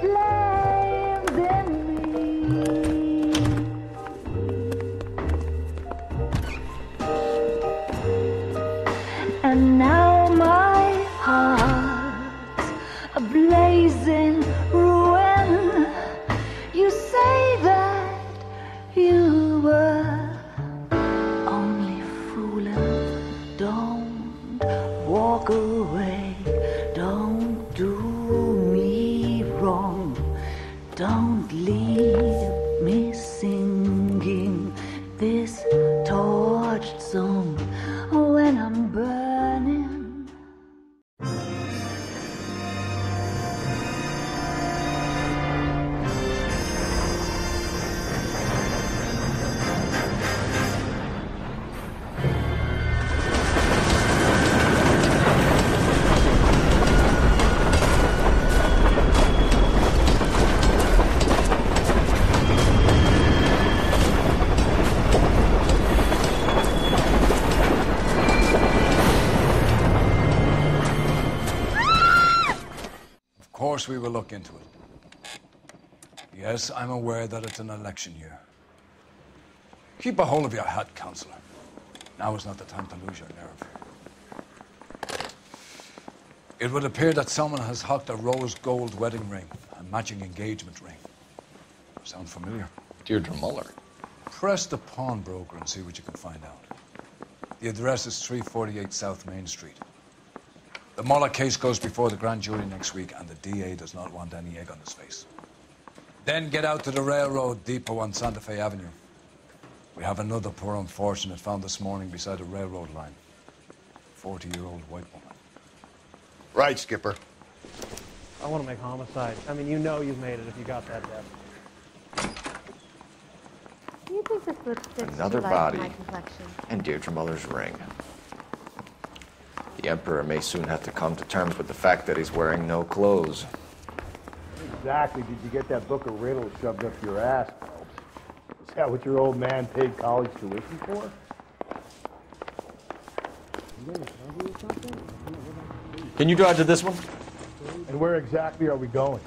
flames in me. And now my heart's a blazing ruin. You say that you were only fooling. Don't walk away. Don't do me wrong. Don't leave me singing this torched song when I'm burning. Of course we will look into it. Yes, I'm aware that it's an election year. Keep a hold of your hat, Counselor. Now is not the time to lose your nerve. It would appear that someone has hocked a rose gold wedding ring, a matching engagement ring. Sound familiar? Deirdre Muller. Press the pawnbroker and see what you can find out. The address is 348 South Main Street. The Muller case goes before the grand jury next week, and the DA does not want any egg on his face. Then get out to the railroad depot on Santa Fe Avenue. We have another poor unfortunate found this morning beside a railroad line. 40-year-old white woman. Right, Skipper. I want to make homicide. I mean, you know you've made it if you got that depth. Do you think this lipstick's Another too light for body. my complexion? And Deirdre Muller's ring. The Emperor may soon have to come to terms with the fact that he's wearing no clothes. Exactly did you get that book of riddles shoved up your ass, Phelps? Is that what your old man paid college tuition for? Can you drive to this one? And where exactly are we going?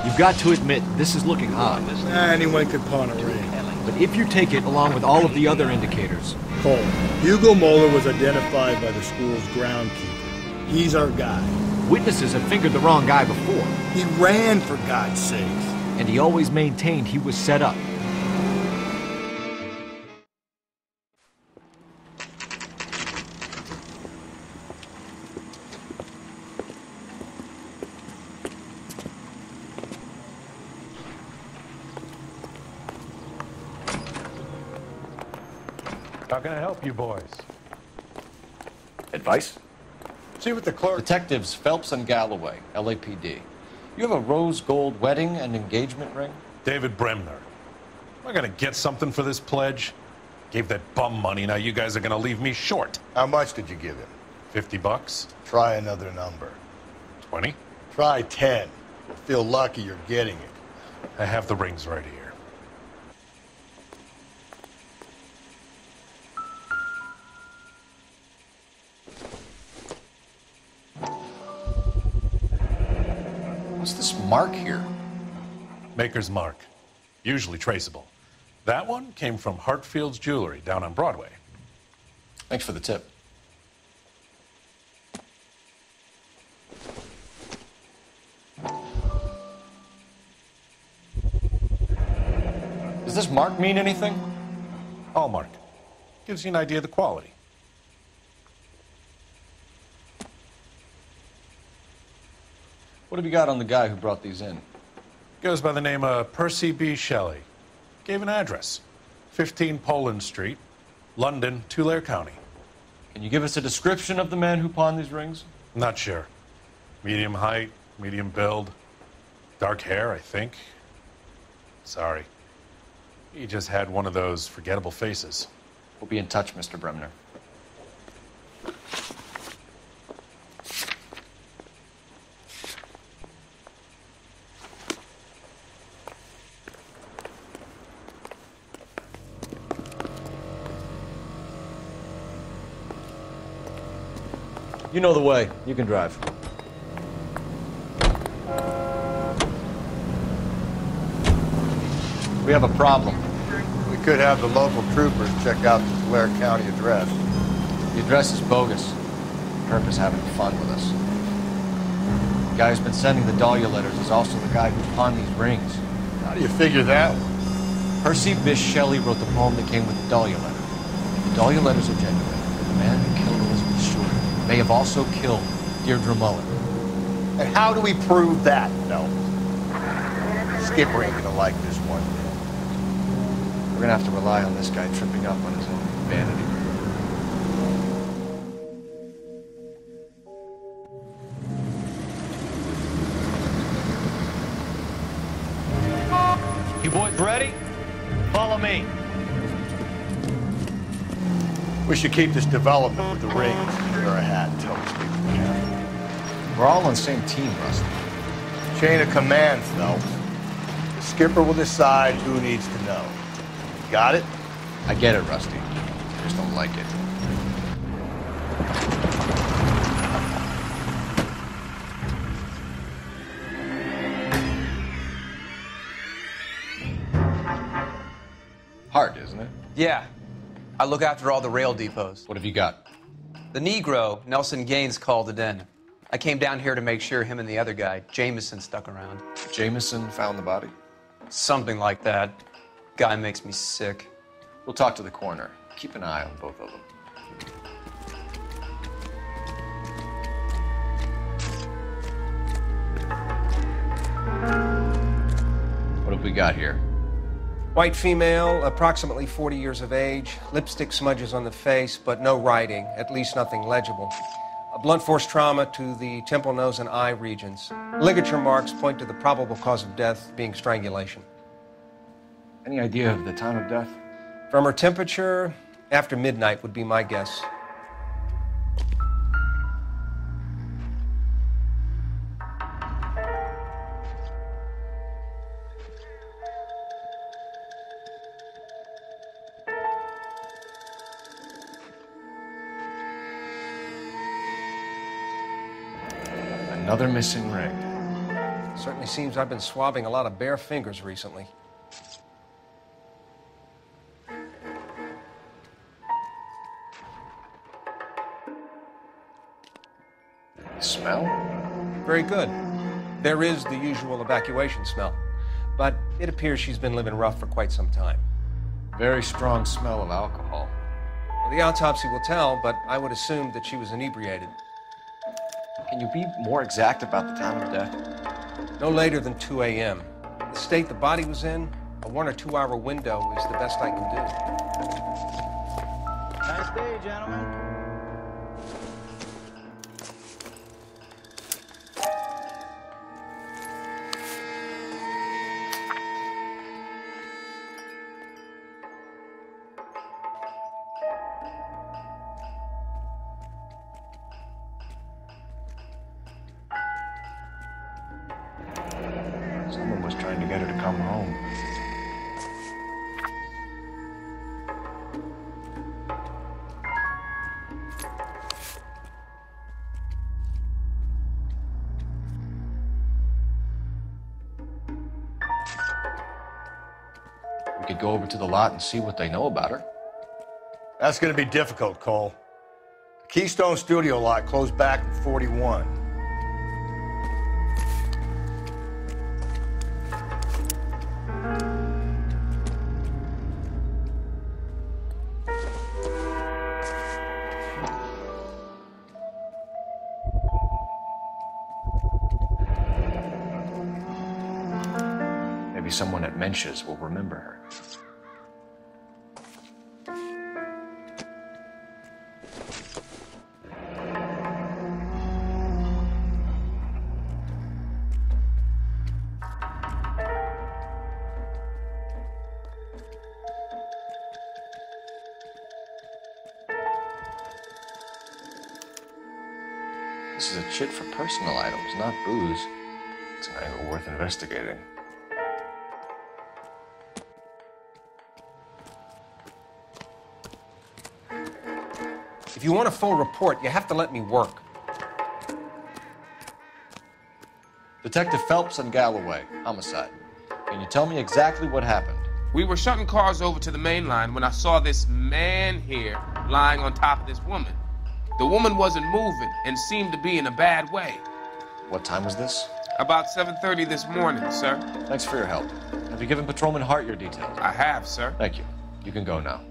You've got to admit, this is looking odd. Anyone could pawn a ring. But if you take it along with all of the other indicators... Cole, Hugo Moeller was identified by the school's groundkeeper. He's our guy. Witnesses have fingered the wrong guy before. He ran, for God's sake. And he always maintained he was set up. How can I help you boys? Advice? See what the clerk... Detectives Phelps and Galloway, LAPD. You have a rose gold wedding and engagement ring? David Bremner. Am I gonna get something for this pledge? Gave that bum money, now you guys are gonna leave me short. How much did you give him? $50? Try another number. 20? Try 10. You'll feel lucky you're getting it. I have the rings right here. What's this mark here? Maker's mark. Usually traceable. That one came from Hartfield's Jewelry down on Broadway. Thanks for the tip. Does this mark mean anything? Hallmark. Gives you an idea of the quality. What have you got on the guy who brought these in? Goes by the name of Percy B. Shelley. Gave an address. 15 Poland Street, London, Tulare County. Can you give us a description of the man who pawned these rings? Not sure. Medium height, medium build. Dark hair, I think. Sorry. He just had one of those forgettable faces. We'll be in touch, Mr. Bremner. You know the way. You can drive. We have a problem. We could have the local troopers check out the Tulare County address. The address is bogus. Herb is having fun with us. The guy who's been sending the Dahlia letters is also the guy who pawned these rings. How do you figure that? Percy Bysshe Shelley wrote the poem that came with the Dahlia letter. The Dahlia letters are genuine. The man who killed Elizabeth Short may have also killed Deirdre Mullen. And how do we prove that? No. Skipper ain't gonna like this one. We're gonna have to rely on this guy tripping up on his own vanity. You boys ready? Follow me. We should keep this development with the rings near our hat until we speak to the captain. We're all on the same team, Rusty. Chain of commands, though. The skipper will decide who needs to know. Got it? I get it, Rusty. I just don't like it. Hard, isn't it? Yeah. I look after all the rail depots. What have you got? The Negro, Nelson Gaines, called it in. I came down here to make sure him and the other guy, Jameson, stuck around. Jameson found the body? Something like that. Guy makes me sick. We'll talk to the coroner. Keep an eye on both of them. What have we got here? White female, approximately 40 years of age, lipstick smudges on the face, but no writing, at least nothing legible. A blunt force trauma to the temple, nose, and eye regions. Ligature marks point to the probable cause of death being strangulation. Any idea of the time of death? From her temperature, after midnight would be my guess. Another missing ring. Certainly seems I've been swabbing a lot of bare fingers recently. Smell? Very good. There is the usual evacuation smell, but it appears she's been living rough for quite some time. Very strong smell of alcohol. Well, the autopsy will tell, but I would assume that she was inebriated. Can you be more exact about the time of death? No later than 2 a.m. The state the body was in, a 1 or 2 hour window is the best I can do. Nice day, gentlemen. Someone was trying to get her to come home. We could go over to the lot and see what they know about her. That's gonna be difficult, Cole. The Keystone Studio lot closed back in 41. Maybe someone at Mensch's will remember her. This is a chit for personal items, not booze. It's an angle worth investigating. If you want a full report, you have to let me work. Detective Phelps and Galloway, homicide. Can you tell me exactly what happened? We were shutting cars over to the main line when I saw this man here lying on top of this woman. The woman wasn't moving and seemed to be in a bad way. What time was this? About 7:30 this morning, sir. Thanks for your help. Have you given Patrolman Hart your details? I have, sir. Thank you. You can go now.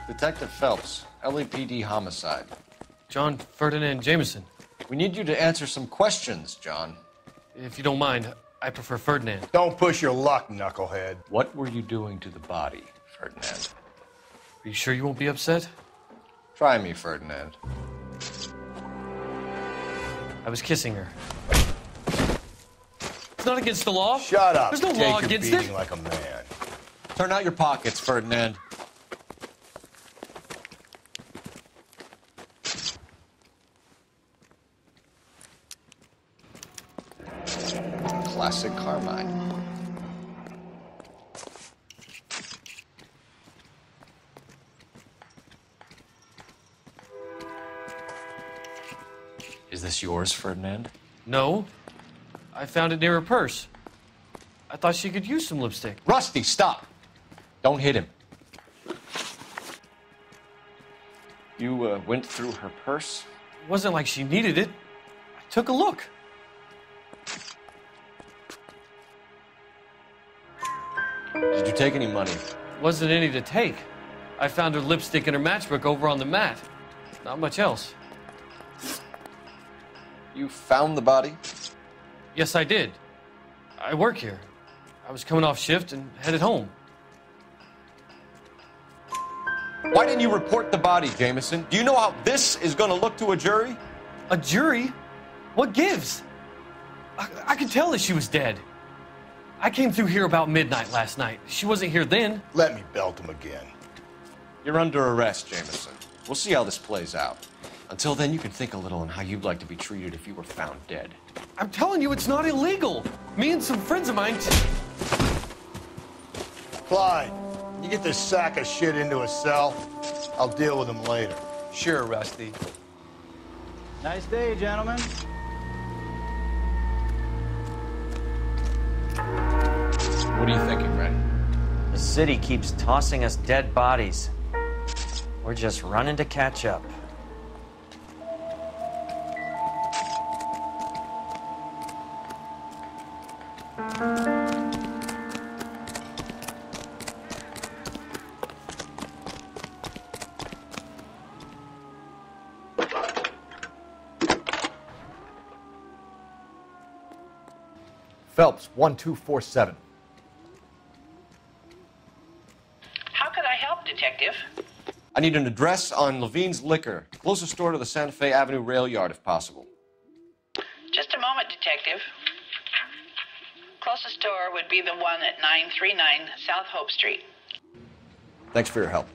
Detective Phelps, LAPD homicide. John Ferdinand Jameson. We need you to answer some questions, John. If you don't mind, I prefer Ferdinand. Don't push your luck, knucklehead. What were you doing to the body, Ferdinand? Are you sure you won't be upset? Try me, Ferdinand. I was kissing her. It's not against the law. Shut up. There's no Take law your against beating it. like a man. Turn out your pockets, Ferdinand. Classic Carmine. Is this yours, Ferdinand? No. I found it near her purse. I thought she could use some lipstick. Rusty, stop! Don't hit him. You went through her purse? It wasn't like she needed it. I took a look. Did you take any money? Wasn't any to take. I found her lipstick and her matchbook over on the mat. Not much else. You found the body? Yes, I did. I work here. I was coming off shift and headed home. Why didn't you report the body, Jameson? Do you know how this is going to look to a jury? A jury? What gives? I could tell that she was dead. I came through here about midnight last night. She wasn't here then. Let me belt him again. You're under arrest, Jameson. We'll see how this plays out. Until then, you can think a little on how you'd like to be treated if you were found dead. I'm telling you, it's not illegal. Me and some friends of mine... Clyde, you get this sack of shit into a cell. I'll deal with him later. Sure, Rusty. Nice day, gentlemen. What are you thinking, Ren? The city keeps tossing us dead bodies. We're just running to catch up. Phelps, 1247. How could I help, Detective? I need an address on Levine's Liquor. Closest store to the Santa Fe Avenue rail yard, if possible. Just a moment, Detective. Closest store would be the one at 939 South Hope Street. Thanks for your help.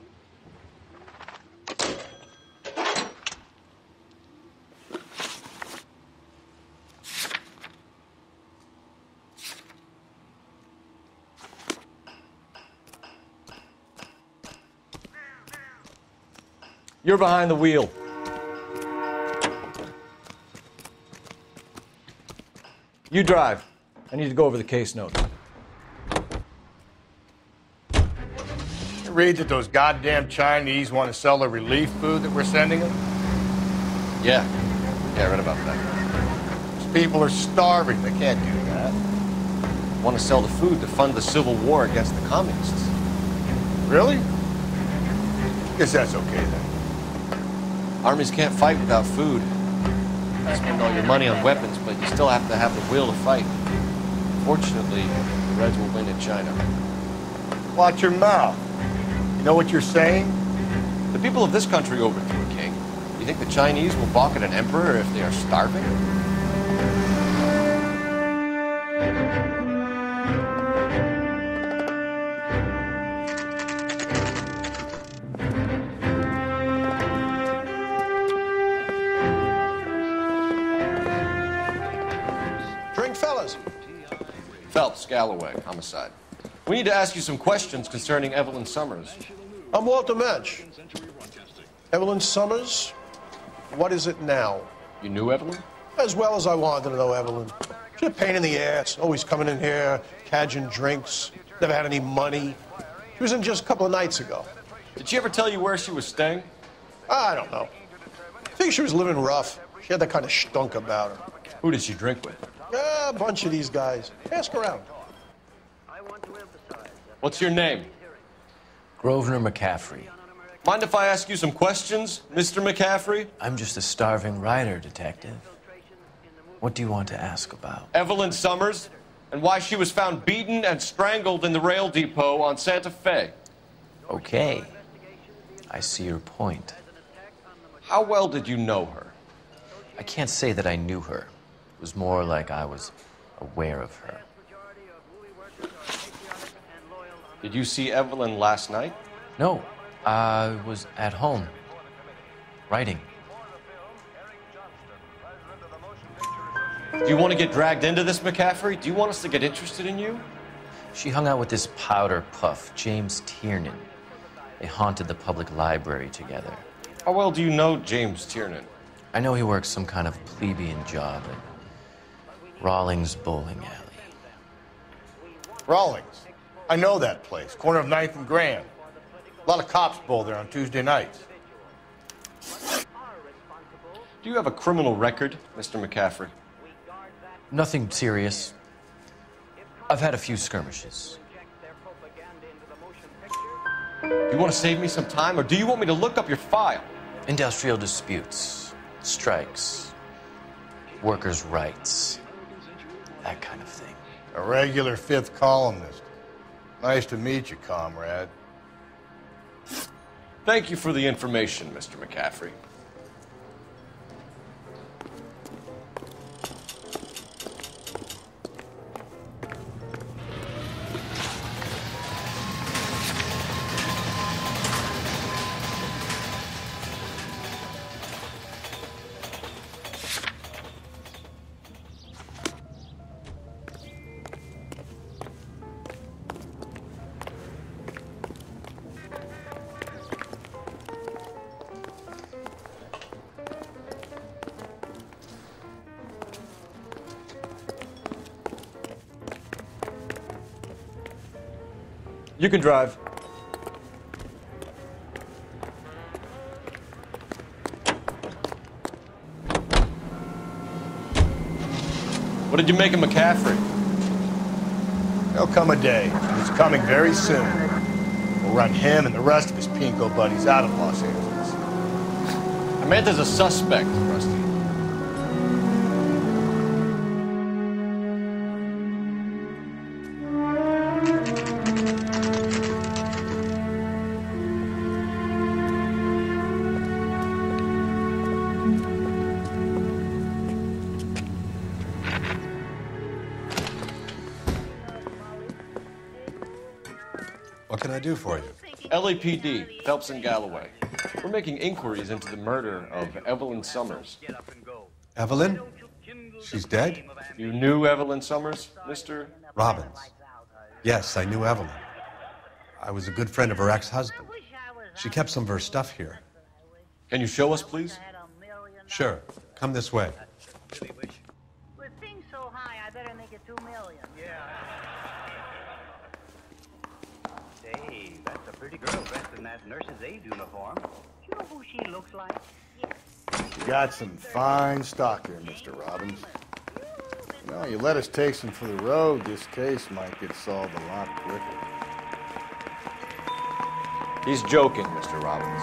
You're behind the wheel. You drive. I need to go over the case notes. You read that those goddamn Chinese want to sell the relief food that we're sending them? Yeah, I read about that. These people are starving. They can't do that. Want to sell the food to fund the civil war against the communists. Really? Guess that's okay then. Armies can't fight without food. You spend all your money on weapons, but you still have to have the will to fight. Fortunately, the Reds will win in China. Watch your mouth. You know what you're saying? The people of this country overthrew a king. You think the Chinese will balk at an emperor if they are starving? Galloway, homicide. We need to ask you some questions concerning Evelyn Summers. I'm Walter Mensch. Evelyn Summers? What is it now? You knew Evelyn? As well as I wanted to know Evelyn. She's a pain in the ass, always coming in here, cadging drinks, never had any money. She was in just a couple of nights ago. Did she ever tell you where she was staying? I don't know. I think she was living rough. She had that kind of stunk about her. Who did she drink with? A bunch of these guys. Ask around. What's your name? Grosvenor McCaffrey. Mind if I ask you some questions, Mr. McCaffrey? I'm just a starving writer, detective. What do you want to ask about? Evelyn Summers, and why she was found beaten and strangled in the rail depot on Santa Fe. Okay. I see your point. How well did you know her? I can't say that I knew her. It was more like I was aware of her. Did you see Evelyn last night? No. I was at home. Writing. Do you want to get dragged into this, McCaffrey? Do you want us to get interested in you? She hung out with this powder puff, James Tiernan. They haunted the public library together. How well do you know James Tiernan? I know he works some kind of plebeian job at Rawlings Bowling Alley. Rawlings. I know that place. Corner of 9th and Grand. A lot of cops bowl there on Tuesday nights. Do you have a criminal record, Mr. McCaffrey? Nothing serious. I've had a few skirmishes. Do you want to save me some time, or do you want me to look up your file? Industrial disputes, strikes, workers' rights, that kind of thing. A regular fifth columnist. Nice to meet you, comrade. Thank you for the information, Mr. McCaffrey. You can drive. What did you make of McCaffrey? There'll come a day. He's coming very soon. We'll run him and the rest of his pinko buddies out of Los Angeles. I meant as a suspect, Rusty. What can I do for you? LAPD, Phelps and Galloway. We're making inquiries into the murder of Evelyn Summers. Evelyn? She's dead? You knew Evelyn Summers, Mr. Robbins. Yes, I knew Evelyn. I was a good friend of her ex-husband. She kept some of her stuff here. Can you show us, please? Sure. Come this way. With things so high, I better make it 2 million. Hey, that's a pretty girl dressed in that nurse's aid uniform. Do you know who she looks like? You got some fine stock there, Mr. Robbins. You know, you let us take some for the road, this case might get solved a lot quicker. He's joking, Mr. Robbins.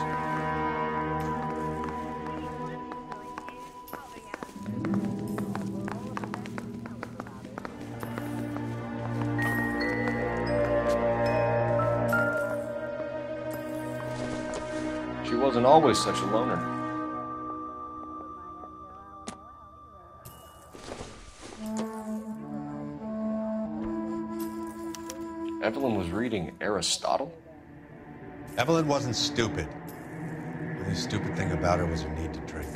She wasn't always such a loner. Evelyn was reading Aristotle? Evelyn wasn't stupid. The only stupid thing about her was her need to drink.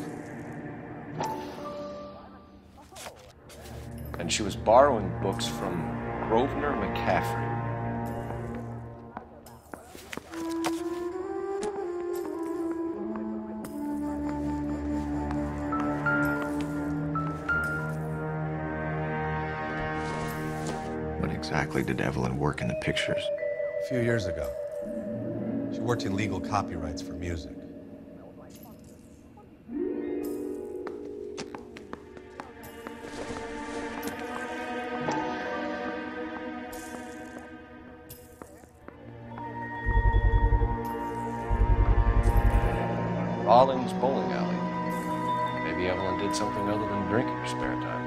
And she was borrowing books from Grosvenor McCaffrey. What exactly did Evelyn work in the pictures? A few years ago. She worked in legal copyrights for music. Rawlings Bowling Alley. Maybe Evelyn did something other than drink in her spare time.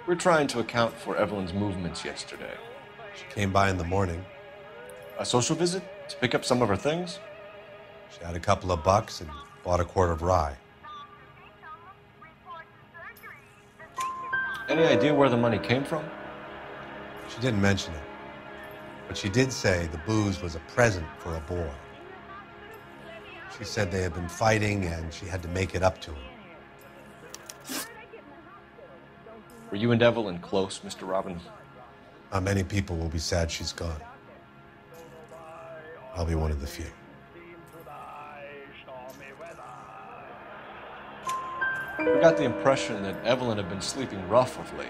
We're trying to account for Evelyn's movements yesterday. She came by in the morning. A social visit to pick up some of her things? She had a couple of bucks and bought a quart of rye. Any idea where the money came from? She didn't mention it, but she did say the booze was a present for a boy. She said they had been fighting and she had to make it up to him. Were you and Evelyn close, Mr. Robbins? Not many people will be sad she's gone. I'll be one of the few. I got the impression that Evelyn had been sleeping rough of late.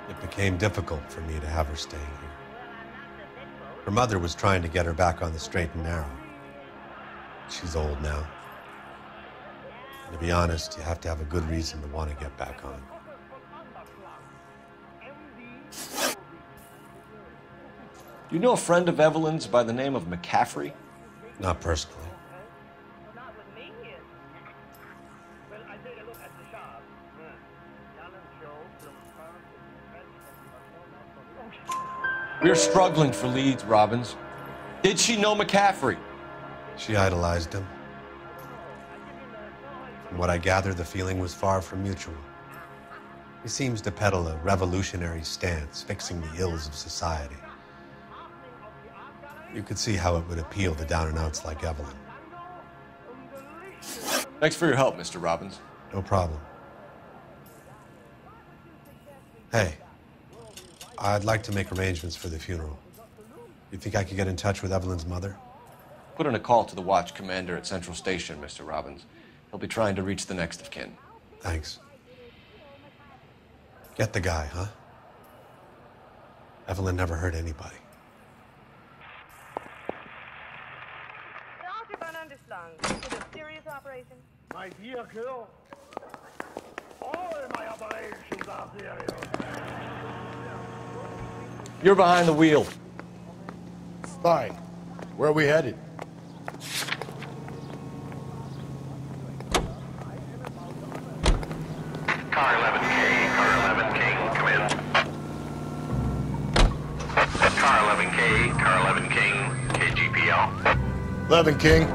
It became difficult for me to have her staying here. Her mother was trying to get her back on the straight and narrow. She's old now. And to be honest, you have to have a good reason to want to get back on. Do you know a friend of Evelyn's by the name of McCaffrey? Not personally. We're struggling for leads, Robbins. Did she know McCaffrey? She idolized him. From what I gather, the feeling was far from mutual. He seems to peddle a revolutionary stance, fixing the ills of society. You could see how it would appeal to down-and-outs like Evelyn. Thanks for your help, Mr. Robbins. No problem. Hey, I'd like to make arrangements for the funeral. You think I could get in touch with Evelyn's mother? Put in a call to the watch commander at Central Station, Mr. Robbins. He'll be trying to reach the next of kin. Thanks. Get the guy, huh? Evelyn never hurt anybody. My vehicle. All my operations are serious. You're behind the wheel. Fine. Where are we headed? Car 11K, car 11K, come in. Car 11K, car 11 King, KGPL. 11 King.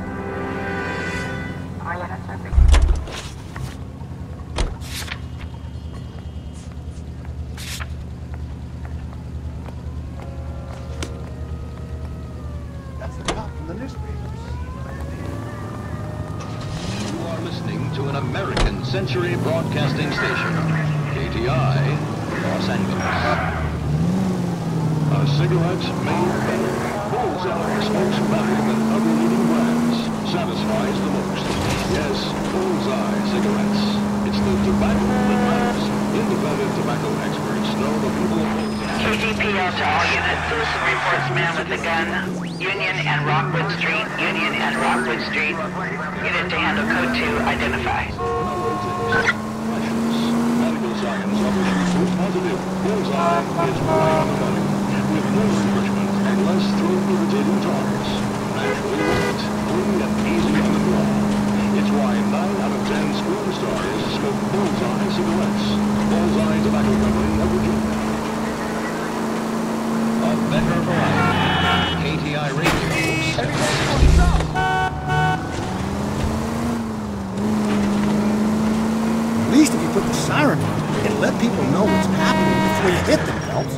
That's the cop from the newspapers. You are listening to an American Century Broadcasting Station, KTI, Los Angeles. A cigarette made better. Bullseye smokes better than other leading brands. Satisfies the most. Yes, Bullseye cigarettes. It's the tobacco that matters. Independent tobacco experts know the people of Bullseye. KGPL to all units. Citizen reports man with a gun. Union and Rockwood Street. Union and Rockwood Street. Unit to handle code 2. Identify. Medical science offers proof positive. Bullseye is right on the money. With no enrichment and less throat-irritating targets. Naturally light, clean, and easy on the draw. It's why 9 out of 10 Film stars smoke Bullseye cigarettes. Bullseye Tobacco Company of Virginia. A better variety. KTI Radio. At least if you put the siren on and let people know what's happening before you hit them, Phelps.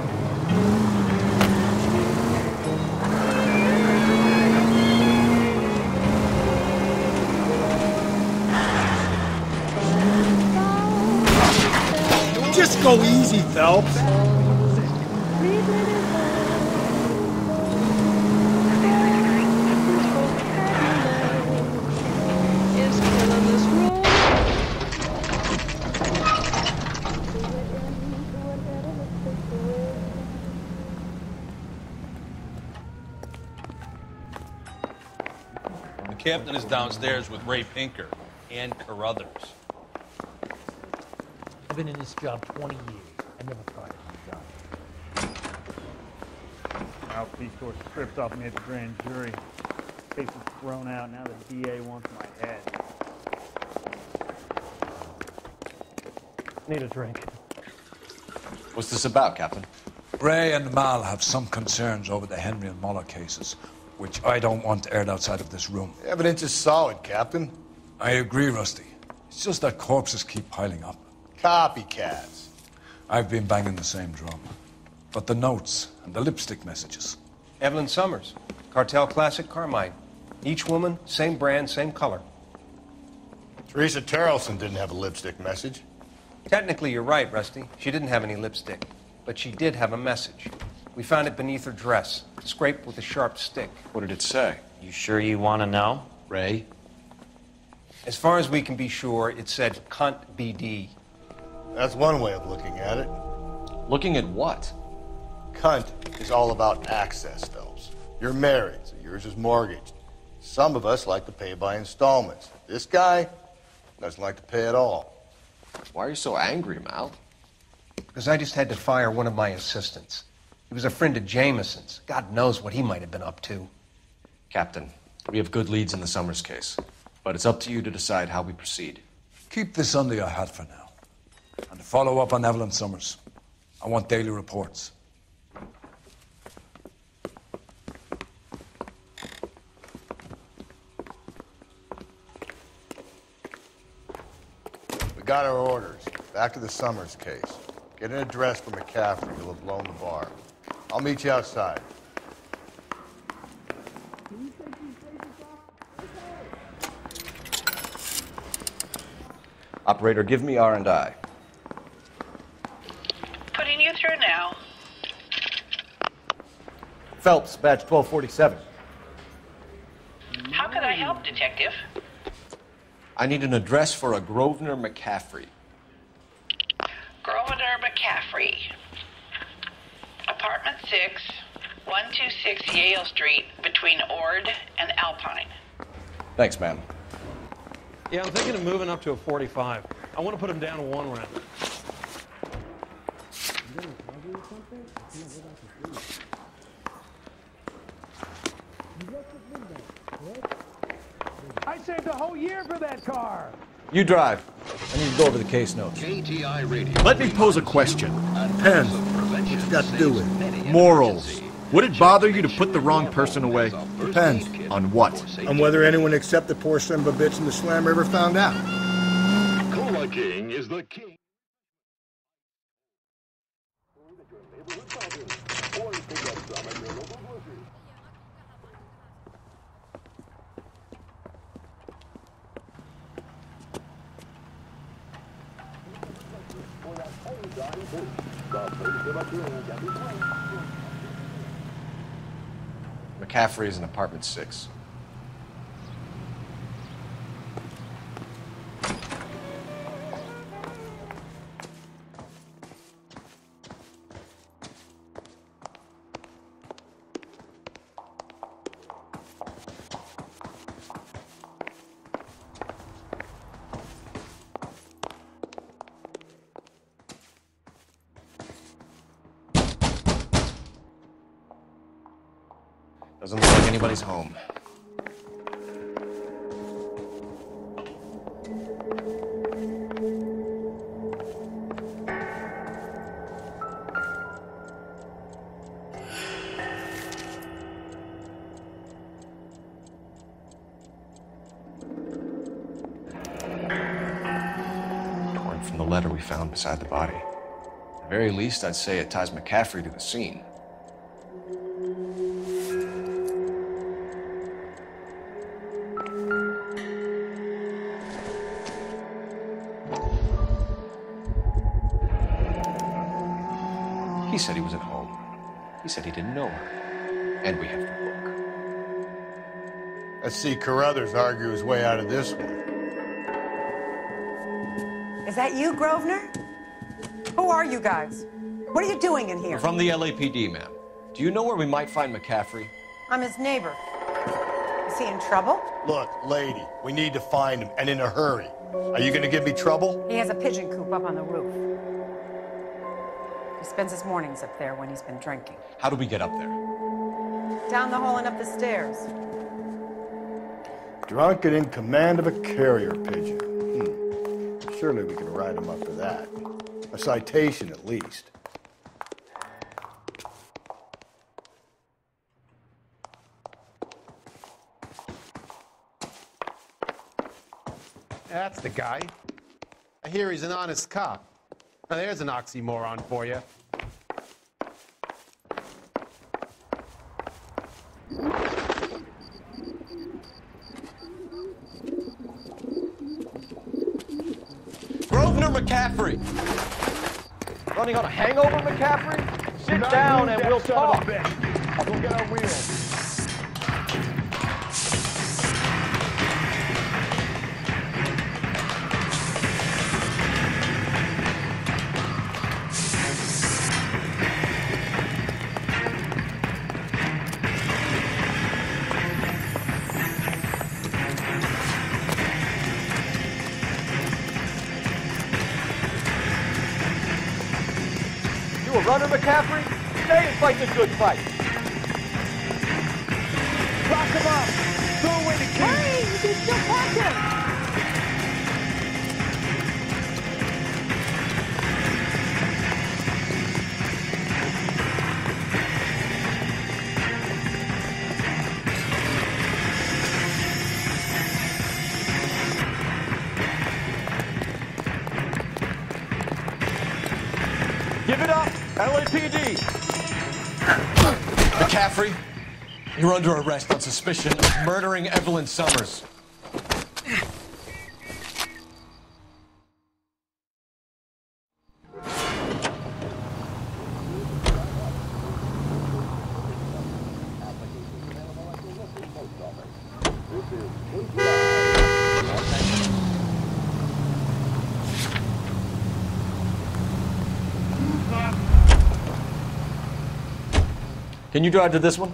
Just go easy, Phelps. The captain is downstairs with Ray Pinker and Carruthers. I've been in this job 20 years. I never tried a new job. Mouthpiece was stripped off me at the grand jury. Case is thrown out. Now the DA wants my head. Need a drink. What's this about, Captain? Ray and Mal have some concerns over the Henry and Muller cases, which I don't want aired outside of this room. The evidence is solid, Captain. I agree, Rusty. It's just that corpses keep piling up. Copycats. I've been banging the same drum. But the notes and the lipstick messages. Evelyn Summers, Cartel Classic Carmine. Each woman, same brand, same color. Teresa Terrelson didn't have a lipstick message. Technically, you're right, Rusty. She didn't have any lipstick. But she did have a message. We found it beneath her dress, scraped with a sharp stick. What did it say? You sure you want to know? Ray? As far as we can be sure, it said cunt BD. That's one way of looking at it. Looking at what? Cunt is all about access, Phelps. You're married, so yours is mortgaged. Some of us like to pay by installments. This guy doesn't like to pay at all. Why are you so angry, Mal? Because I just had to fire one of my assistants. He was a friend of Jameson's. God knows what he might have been up to. Captain, we have good leads in the Summers case, but it's up to you to decide how we proceed. Keep this under your hat for now. And to follow up on Evelyn Summers, I want daily reports. We got our orders. Back to the Summers case. Get an address for McCaffrey. He'll have blown the bar. I'll meet you outside. Operator, give me R&I. Putting you through now. Phelps, badge 1247. How can I help, Detective? I need an address for a Grosvenor McCaffrey. Grosvenor McCaffrey. Apartment 6, 126 Yale Street, between Ord and Alpine. Thanks, ma'am. Yeah, I'm thinking of moving up to a 45. I want to put him down to one round. I saved a whole year for that car. You drive. I need to go over the case notes. KTI Radio. Let me pose a question. Depends. What's it got to do with it? Morals. Would it bother you to put the wrong person away? Depends. On what? On whether anyone except the poor son of a bitch in the slammer ever found out. Cola King is the king. McCaffrey is in apartment 6. Doesn't look like anybody's home. the letter we found beside the body. At the very least, I'd say it ties McCaffrey to the scene. He said he was at home. He said he didn't know her. And we have the book. Let's see Carruthers argue his way out of this one. Is that you, Grosvenor? Who are you guys? What are you doing in here? We're from the LAPD, ma'am. Do you know where we might find McCaffrey? I'm his neighbor. Is he in trouble? Look, lady, we need to find him, and in a hurry. Are you gonna give me trouble? He has a pigeon coop up on the roof. He spends his mornings up there when he's been drinking. How do we get up there? Down the hall and up the stairs. Drunk and in command of a carrier pigeon. Surely we can write him up for that. A citation, at least. That's the guy. I hear he's an honest cop. Now there's an oxymoron for you. Grosvenor McCaffrey! Running on a hangover, McCaffrey? Sit down and we'll talk. We'll get our wheels. You a runner, McCaffrey? Stay and fight the good fight. Lock him up. Throw away the key. Hurry! You can still catch him! Give it up, LAPD! McCaffrey, you're under arrest on suspicion of murdering Evelyn Summers. Can you drive to this one?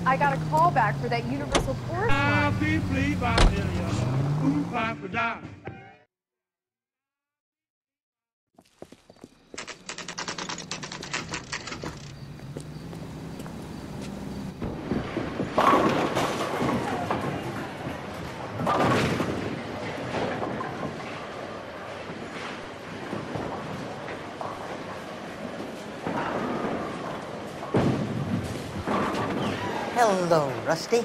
I got a call back for that Universal Forest line. Hello, Rusty.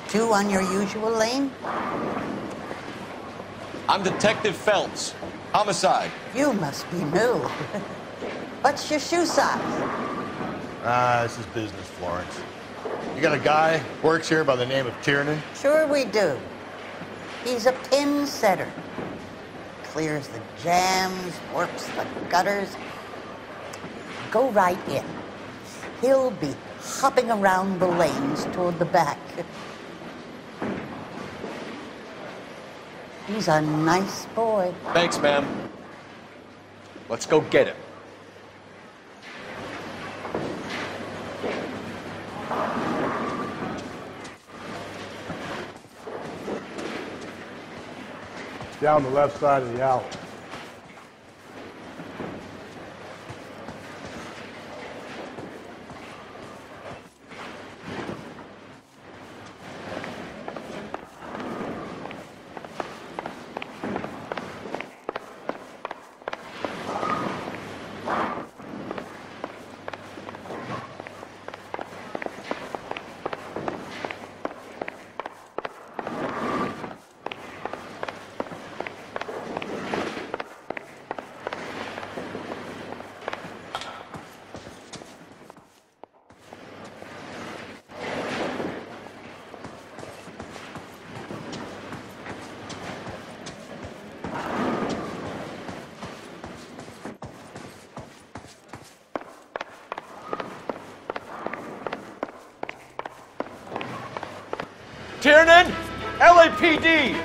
Two on your usual lane? I'm Detective Phelps. Homicide. You must be new. What's your shoe size? This is business, Florence. You got a guy works here by the name of Tiernan? Sure we do. He's a pin setter. Clears the jams, works the gutters. Go right in. He'll be hopping around the lanes toward the back. He's a nice boy. Thanks, ma'am. Let's go get him. Down the left side of the alley. Tiernan! LAPD!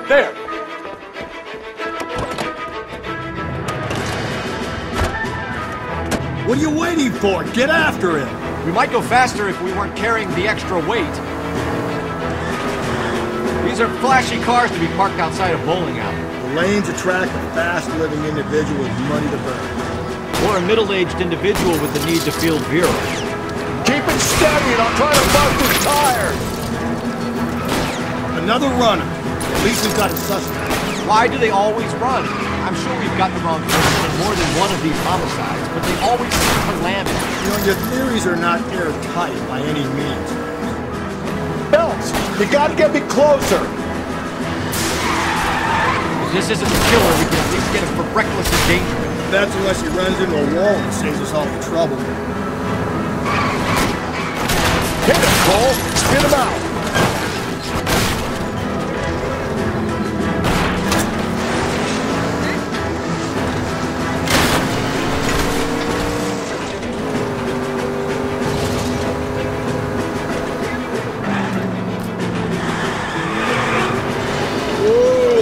There! What are you waiting for? Get after him! We might go faster if we weren't carrying the extra weight. These are flashy cars to be parked outside a bowling alley. The lanes attract a fast-living individual with money to burn. Or a middle-aged individual with the need to feel virile. Keep it steady and I'll try to bust his tires! Another runner. At least we've got a suspect. Why do they always run? I'm sure we've got the wrong person in more than one of these homicides, but they always seem to land it. You know, your theories are not airtight by any means. Phelps, you gotta get me closer! If this isn't the killer, we can at least get him for reckless endangerment. That's unless he runs into a wall and saves us all the trouble. Hit him, Cole! Spin him out!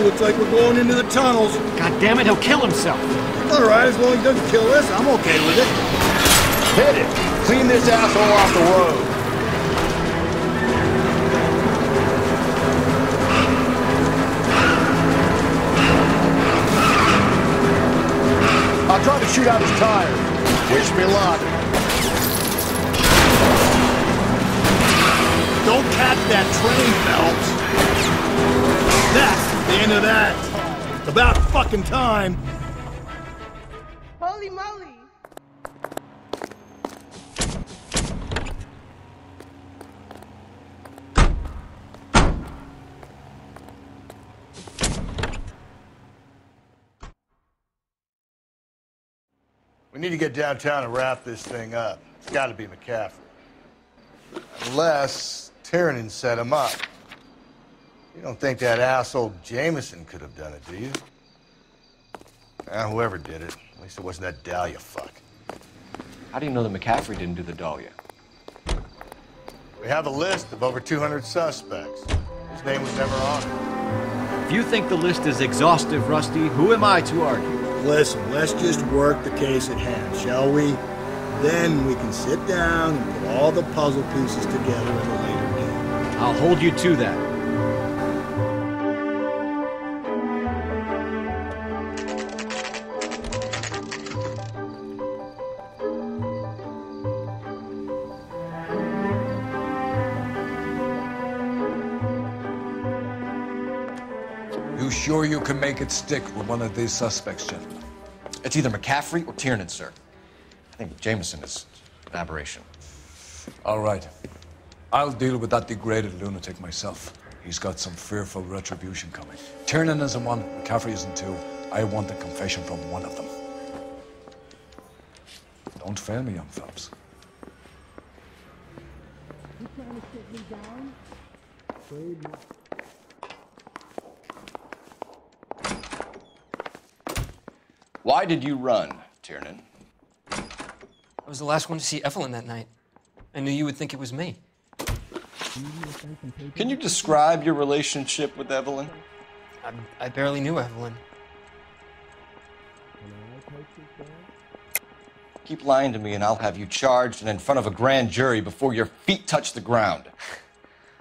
Looks like we're going into the tunnels. God damn it, he'll kill himself. All right, as long as he doesn't kill us, I'm okay with it. Hit it! Clean this asshole off the road. I'll try to shoot out his tire. Wish me luck. Don't catch that train, Phelps. That's the end of that. It's about fucking time. Holy moly! We need to get downtown and wrap this thing up. It's got to be McCaffrey. Unless Tiernan set him up. You don't think that asshole Jameson could have done it, do you? Whoever did it. At least it wasn't that Dahlia fuck. How do you know that McCaffrey didn't do the Dahlia? We have a list of over 200 suspects. His name was never on it. If you think the list is exhaustive, Rusty, who am I to argue? Listen, let's just work the case at hand, shall we? Then we can sit down and put all the puzzle pieces together at a later date. I'll hold you to that. You sure you can make it stick with one of these suspects, gentlemen? It's either McCaffrey or Tiernan, sir. I think Jameson is an aberration. All right. I'll deal with that degraded lunatic myself. He's got some fearful retribution coming. Tiernan isn't one, McCaffrey isn't two. I want a confession from one of them. Don't fail me, young Phelps. You trying to sit me down? Afraid not. Why did you run, Tiernan? I was the last one to see Evelyn that night. I knew you would think it was me. Can you describe your relationship with Evelyn? I barely knew Evelyn. Keep lying to me and I'll have you charged and in front of a grand jury before your feet touch the ground.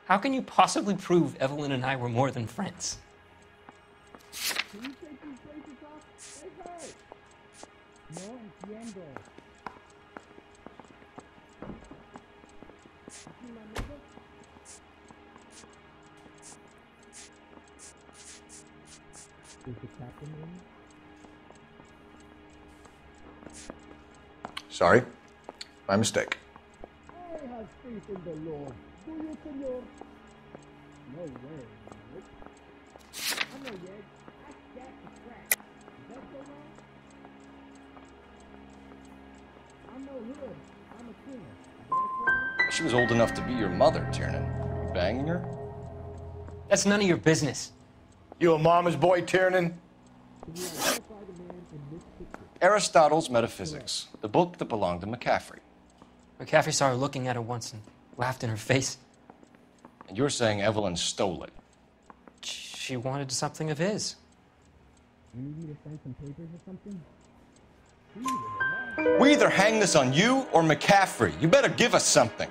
How can you possibly prove Evelyn and I were more than friends? Sorry, my mistake. I have faith in the Lord. Do you, senor? No way. I know, Red. I stacked the crack. Is that so wrong? I'm no hood. I'm a killer. She was old enough to be your mother, Tiernan. You banging her? That's none of your business. You a mama's boy, Tiernan? Aristotle's Metaphysics, the book that belonged to McCaffrey. McCaffrey saw her looking at her once and laughed in her face. And you're saying Evelyn stole it? She wanted something of his. You need me to sign some papers or something? We either hang this on you or McCaffrey. You better give us something.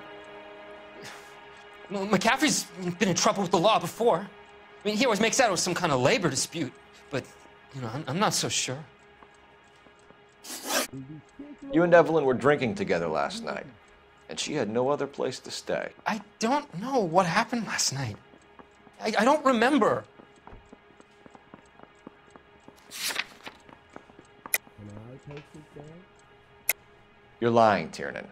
Well, McCaffrey's been in trouble with the law before. I mean, he always makes out it was some kind of labor dispute, but, you know, I'm not so sure. You and Evelyn were drinking together last night, and she had no other place to stay. I don't know what happened last night. I don't remember. You're lying, Tiernan.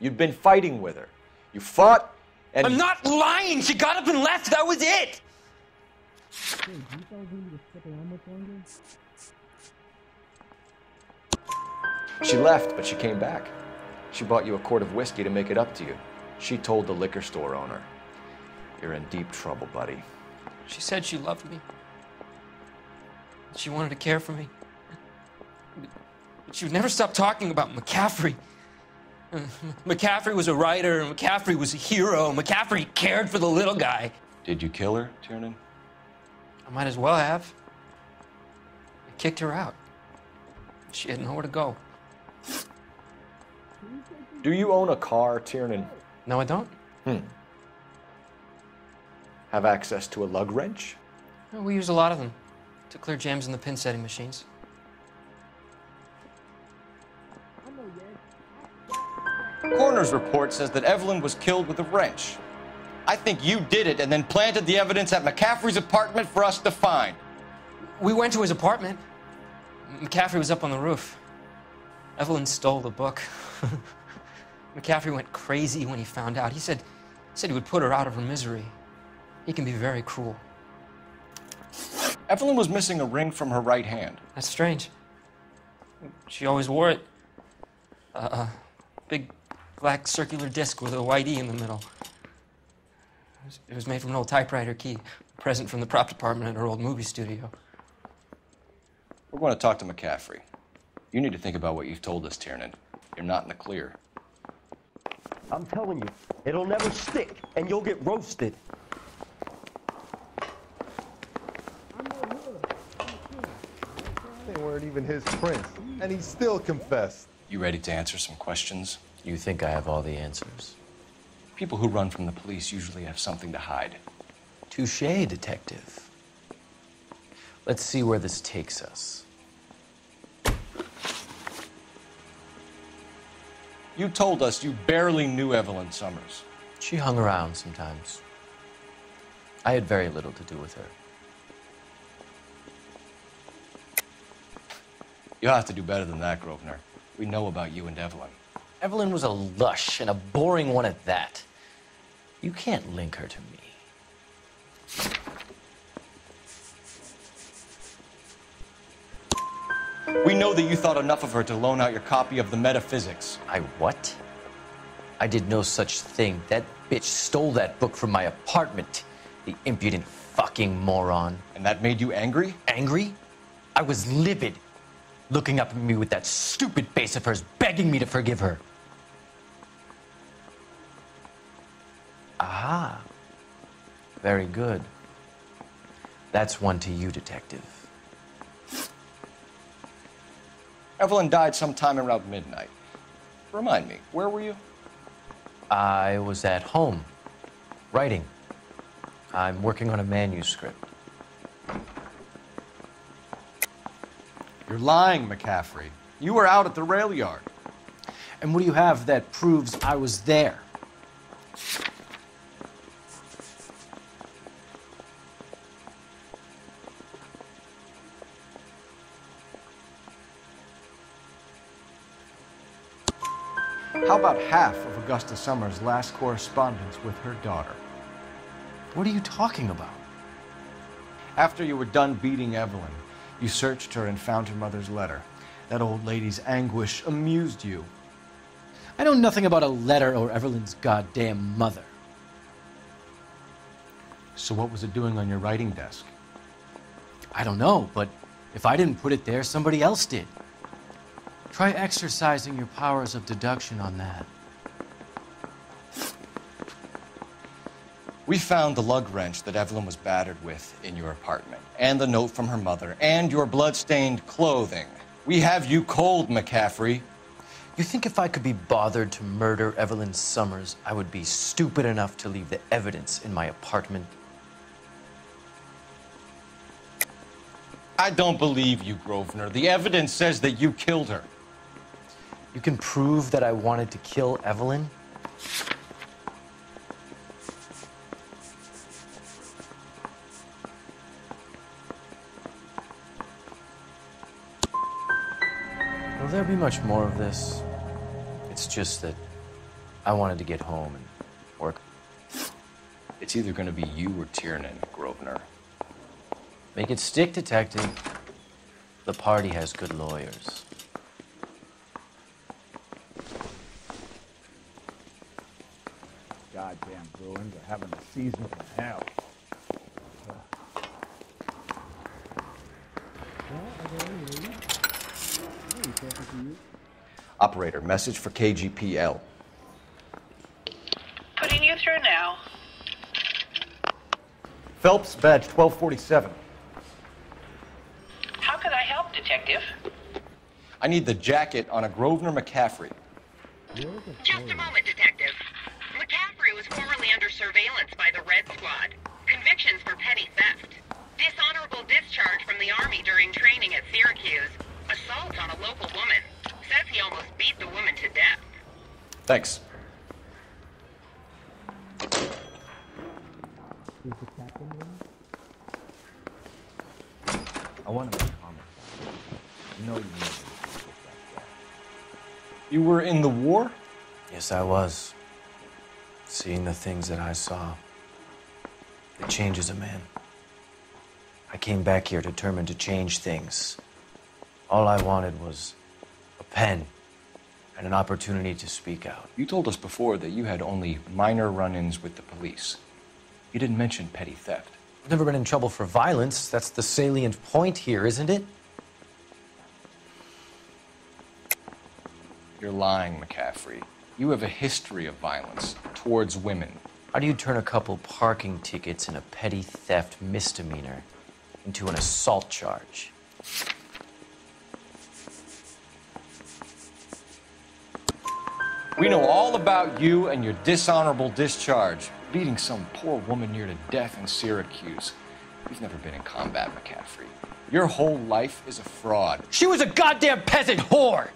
You'd been fighting with her. You fought, and... I'm not lying! She got up and left, that was it! Hey, do you fellas need me to stick around much longer? She left, but she came back. She bought you a quart of whiskey to make it up to you. She told the liquor store owner. You're in deep trouble, buddy. She said she loved me. She wanted to care for me. But she would never stop talking about McCaffrey. McCaffrey was a writer, and McCaffrey was a hero. McCaffrey cared for the little guy. Did you kill her, Tiernan? I might as well have. I kicked her out. She had nowhere to go. Do you own a car, Tiernan? No, I don't. Have access to a lug wrench? Well, we use a lot of them to clear jams in the pin setting machines. Coroner's report says that Evelyn was killed with a wrench. I think you did it and then planted the evidence at McCaffrey's apartment for us to find. We went to his apartment. McCaffrey was up on the roof. Evelyn stole the book. McCaffrey went crazy when he found out. He said he would put her out of her misery. He can be very cruel. Evelyn was missing a ring from her right hand. That's strange. She always wore it. Big black circular disc with a white E in the middle. It was made from an old typewriter key, a present from the prop department at her old movie studio. We're going to talk to McCaffrey. You need to think about what you've told us, Tiernan. You're not in the clear. I'm telling you, it'll never stick, and you'll get roasted. They weren't even his prints, and he still confessed. You ready to answer some questions? You think I have all the answers? People who run from the police usually have something to hide. Touché, detective. Let's see where this takes us. You told us you barely knew Evelyn Summers. She hung around sometimes. I had very little to do with her. You'll have to do better than that, Grosvenor. We know about you and Evelyn. Evelyn was a lush, and a boring one at that. You can't link her to me. We know that you thought enough of her to loan out your copy of the Metaphysics. I what? I did no such thing. That bitch stole that book from my apartment. The impudent fucking moron. And that made you angry? Angry? I was livid. Looking up at me with that stupid face of hers, begging me to forgive her. Aha. Very good. That's one to you, detective. Evelyn died sometime around midnight. Remind me, where were you? I was at home, writing. I'm working on a manuscript. You're lying, McCaffrey. You were out at the rail yard. And what do you have that proves I was there? How about half of Augusta Summers' last correspondence with her daughter? What are you talking about? After you were done beating Evelyn, you searched her and found her mother's letter. That old lady's anguish amused you. I know nothing about a letter or Evelyn's goddamn mother. So what was it doing on your writing desk? I don't know, but if I didn't put it there, somebody else did. Try exercising your powers of deduction on that. We found the lug wrench that Evelyn was battered with in your apartment, and the note from her mother, and your blood-stained clothing. We have you cold, McCaffrey. You think if I could be bothered to murder Evelyn Summers, I would be stupid enough to leave the evidence in my apartment? I don't believe you, Grosvenor. The evidence says that you killed her. You can prove that I wanted to kill Evelyn? Will there be much more of this? It's just that I wanted to get home and work. It's either going to be you or Tiernan, Grosvenor. Make it stick, detective. The party has good lawyers. Goddamn Bruins are having a season from hell. Operator, message for KGPL. Putting you through now. Phelps, badge 1247. How could I help, Detective? I need the jacket on a Grosvenor McCaffrey. Just a moment, Detective. McCaffrey was formerly under surveillance by the Red Squad. Convictions for petty theft. Dishonorable discharge from the Army during training at Syracuse. Assault on a local woman. Says he almost beat the woman to death. Thanks. I want to make a comment. You know you need to. You were in the war? Yes, I was. Seeing the things that I saw, it changes a man. I came back here determined to change things. All I wanted was a pen and an opportunity to speak out. You told us before that you had only minor run-ins with the police. You didn't mention petty theft. I've never been in trouble for violence. That's the salient point here, isn't it? You're lying, McCaffrey. You have a history of violence towards women. How do you turn a couple parking tickets and a petty theft misdemeanor into an assault charge? We know all about you and your dishonorable discharge, beating some poor woman near to death in Syracuse. You've never been in combat, McCaffrey. Your whole life is a fraud. She was a goddamn peasant whore!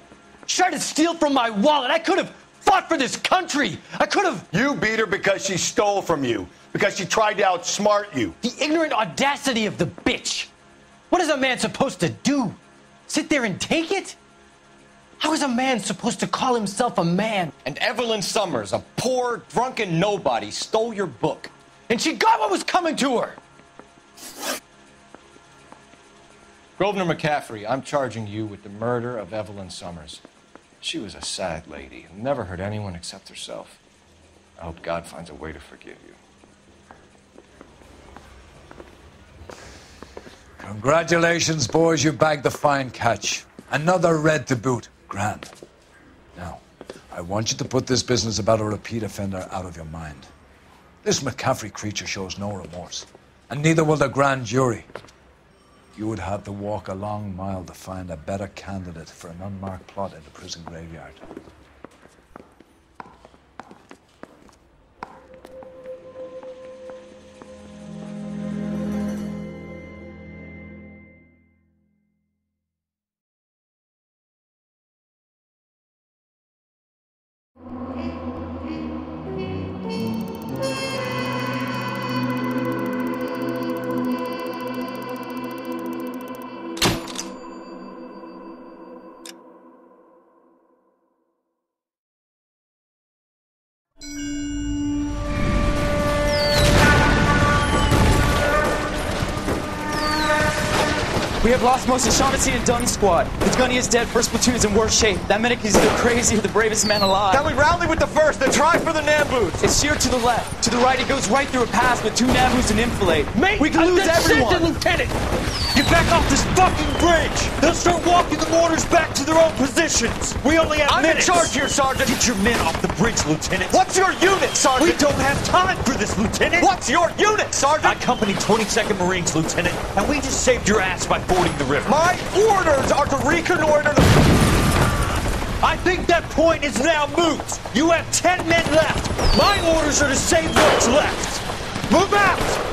She tried to steal from my wallet. I could have fought for this country. I could have... You beat her because she stole from you. Because she tried to outsmart you. The ignorant audacity of the bitch. What is a man supposed to do? Sit there and take it? How is a man supposed to call himself a man? And Evelyn Summers, a poor, drunken nobody, stole your book. And she got what was coming to her. Grosvenor McCaffrey, I'm charging you with the murder of Evelyn Summers. She was a sad lady who never hurt anyone except herself. I hope God finds a way to forgive you. Congratulations, boys. You bagged the fine catch. Another red to boot. Grand. Now, I want you to put this business about a repeat offender out of your mind. This McCaffrey creature shows no remorse, and neither will the grand jury. You would have to walk a long mile to find a better candidate for an unmarked plot in the prison graveyard. We have lost most of Shaughnessy and Dunn's squad. The gunny is dead, first platoon is in worse shape. That medic is either crazy or the bravest man alive. Now we rally with the first, then try for the Nambus. It's sheer to the left. To the right, it goes right through a pass with 2 Nambus and enfilade. Mate, we can lose everyone. Lieutenant! Get back off this fucking bridge! They'll start walking the mortars back to their own positions! We only have minutes! I'm in charge here, Sergeant! Get your men off the bridge, Lieutenant! What's your unit, Sergeant? We don't have time for this, Lieutenant! What's your unit, Sergeant? I company 22nd Marines, Lieutenant, and we just saved your ass by fording the river. My orders are to reconnoiter the... I think that point is now moot! You have 10 men left! My orders are to save what's left! Move out!